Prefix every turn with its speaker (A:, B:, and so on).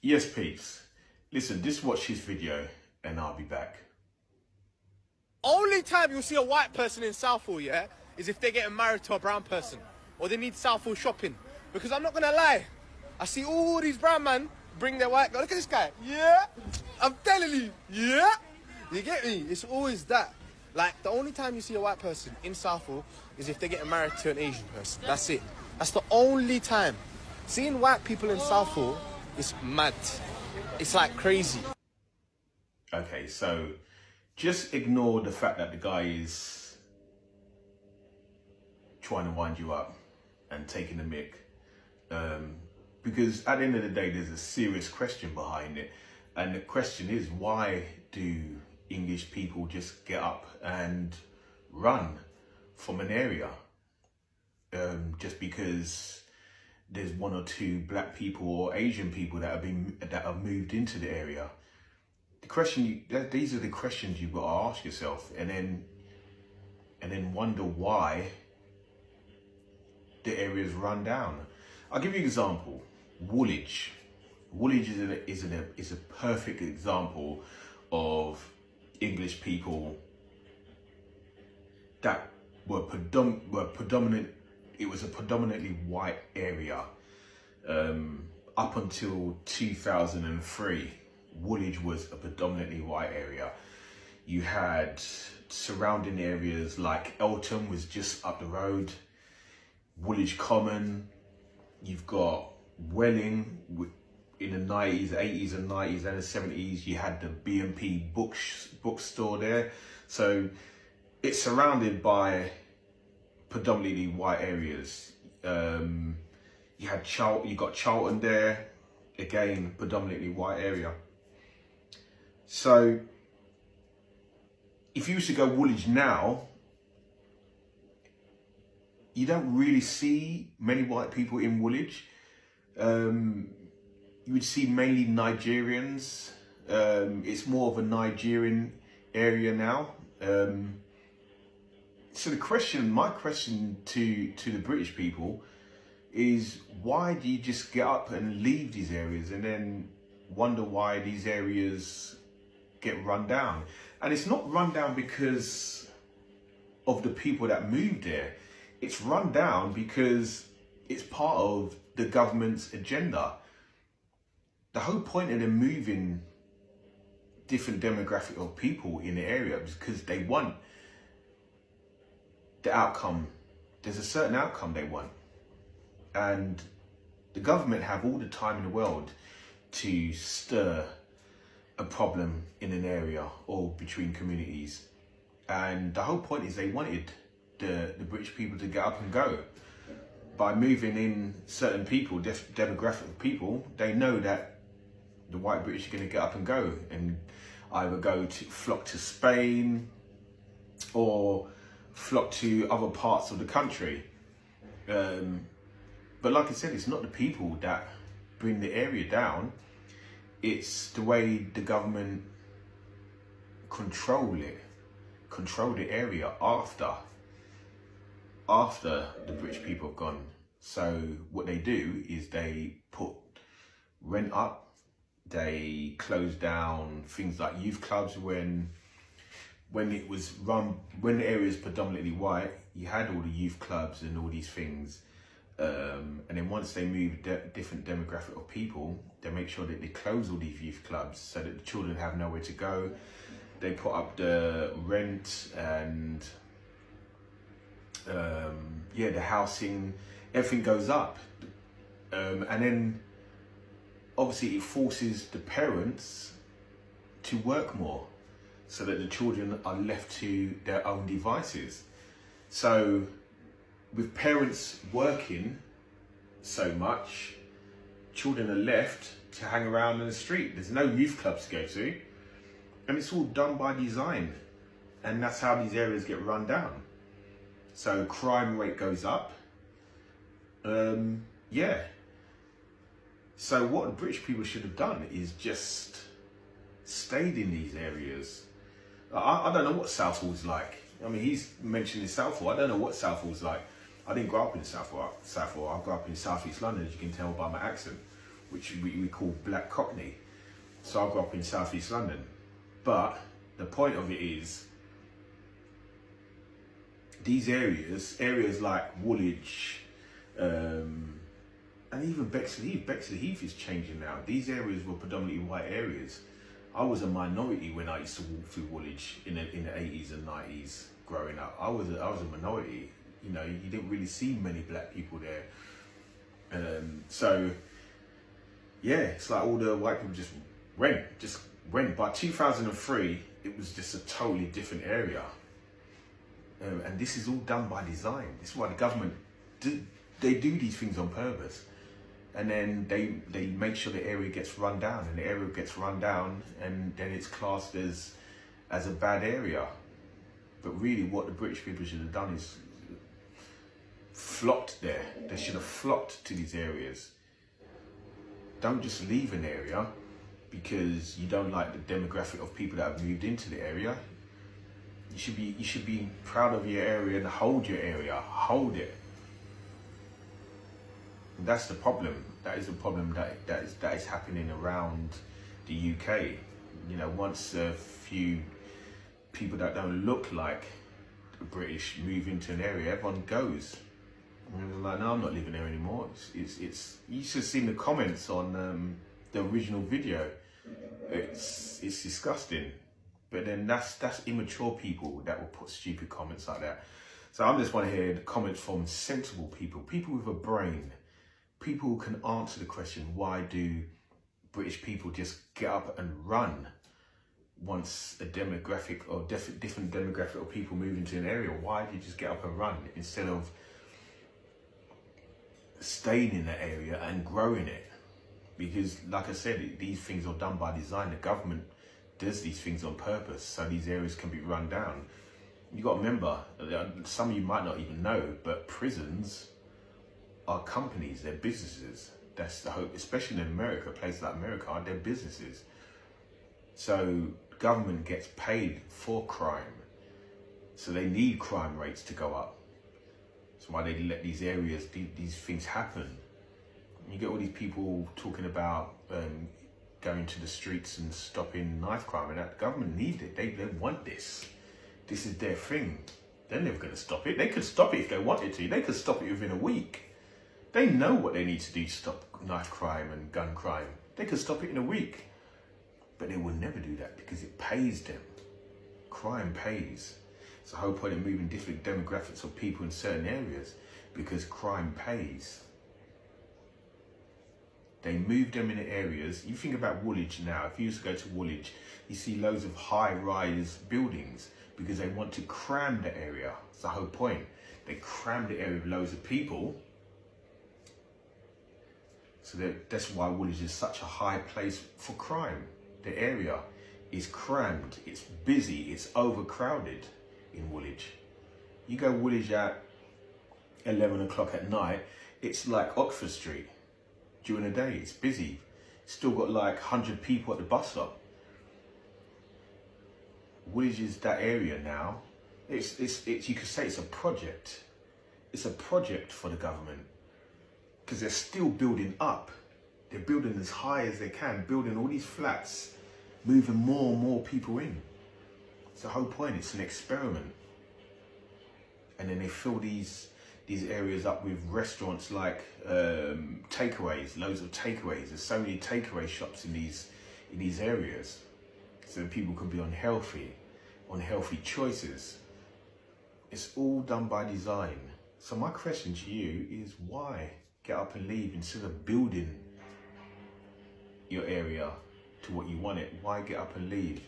A: Yes, peeps. Listen, just watch this video and I'll be back.
B: Only time you'll see a white person in Southall, yeah, is if they're getting married to a brown person or they need Southall shopping. Because I'm not gonna lie, I see all these brown men bring their white girl. Look at this guy. Yeah, I'm telling you. Yeah, you get me? It's always that. Like, the only time you see a white person in Southall is if they're getting married to an Asian person. That's it. That's the only time. Seeing white people in Southall is mad. It's like crazy.
A: Okay, so just ignore the fact that the guy is trying to wind you up and taking the mick. Because at the end of the day, there's a serious question behind it. And the question is, why do English people just get up and run from an area? Just because there's one or two black people or Asian people that have moved into the area. These are the questions you've got to ask yourself, and then wonder why the area's run down. I'll give you an example. Woolwich. Woolwich is a perfect example of English people that were predominant. It was a predominantly white area up until 2003. Woolwich was a predominantly white area. You had surrounding areas like Eltham was just up the road, Woolwich Common. You've got Welling in the 90s, 80s and 90s and the 70s. You had the B&P bookstore there. So it's surrounded by predominantly white areas. You got Charlton there, again, predominantly white area. So if you used to go Woolwich now, you don't really see many white people in Woolwich. You would see mainly Nigerians. It's more of a Nigerian area now. So my question to the British people is, why do you just get up and leave these areas and then wonder why these areas get run down? And it's not run down because of the people that moved there. It's run down because it's part of the government's agenda. The whole point of them moving different demographic of people in the area is because they want the outcome. There's a certain outcome they want. And the government have all the time in the world to stir a problem in an area or between communities. And the whole point is they wanted the British people to get up and go. By moving in certain people, demographic of people, they know that the white British are going to get up and go and either flock to Spain or flock to other parts of the country. But like I said, it's not the people that bring the area down. It's the way the government control the area after the British people have gone. So what they do is they put rent up, they close down things like youth clubs. When the area is predominantly white, you had all the youth clubs and all these things. And then once they move different demographic of people, they make sure that they close all these youth clubs so that the children have nowhere to go. They put up the rent and the housing, everything goes up. And then obviously it forces the parents to work more so that the children are left to their own devices. So with parents working so much, children are left to hang around in the street. There's no youth clubs to go to. And it's all done by design. And that's how these areas get run down. So crime rate goes up. So what the British people should have done is just stayed in these areas. I don't know what Southall's like. I mean, he's mentioning Southall. I don't know what Southall's like. I didn't grow up in Southall. I grew up in South East London, as you can tell by my accent. which we call Black Cockney. So I grew up in South East London. But the point of it is, these areas like Woolwich, and even Bexley Heath is changing now. These areas were predominantly white areas. I was a minority when I used to walk through Woolwich in the 80s and 90s growing up. I was a minority. You know, you didn't really see many black people there. So yeah, it's like all the white people just went. By 2003, it was just a totally different area. And this is all done by design. This is why the government they do these things on purpose. And then they make sure the area gets run down, and the area gets run down, and then it's classed as a bad area. But really what the British people should have done is flocked there. They should have flocked to these areas. Don't just leave an area because you don't like the demographic of people that have moved into the area. You should be proud of your area and hold your area. Hold it. And that's the problem. That is the problem that is happening around the UK. You know, once a few people that don't look like the British move into an area, everyone goes. And they're like, no, I'm not living there anymore. It's you should have seen the comments on the original video. It's disgusting. But then that's immature people that will put stupid comments like that. So I just want to hear the comments from sensible people with a brain, people who can answer the question, why do British people just get up and run once a demographic or different demographic of people move into an area? Why do you just get up and run instead of staying in that area and growing it? Because like I said, these things are done by design. The government does these things on purpose so these areas can be run down. You got to remember, some of you might not even know, but prisons are companies, they're businesses. That's the hope, especially in America, places like America, they're businesses. So government gets paid for crime. So they need crime rates to go up. That's why they let these areas, these things happen. You get all these people talking about going to the streets and stopping knife crime, and that government need it. They want this. This is their thing. They're never going to stop it. They could stop it if they wanted to. They could stop it within a week. They know what they need to do to stop knife crime and gun crime. They could stop it in a week. But they will never do that because it pays them. Crime pays. It's the whole point of moving different demographics of people in certain areas, because crime pays. They move them in the areas. You think about Woolwich now. If you used to go to Woolwich, you see loads of high-rise buildings because they want to cram the area. That's the whole point. They cram the area with loads of people. So that's why Woolwich is such a high place for crime. The area is crammed, it's busy, it's overcrowded in Woolwich. You go Woolwich at 11 o'clock at night, it's like Oxford Street. During the day, it's busy. Still got like 100 people at the bus stop. Woolwich is that area now. It's you could say it's a project. It's a project for the government because they're still building up. They're building as high as they can, building all these flats, moving more and more people in. It's the whole point. It's an experiment. And then they fill these areas up with restaurants like takeaways, loads of takeaways. There's so many takeaway shops in these areas, so people can be unhealthy choices. It's all done by design. So my question to you is, why get up and leave instead of building your area to what you want it? Why get up and leave?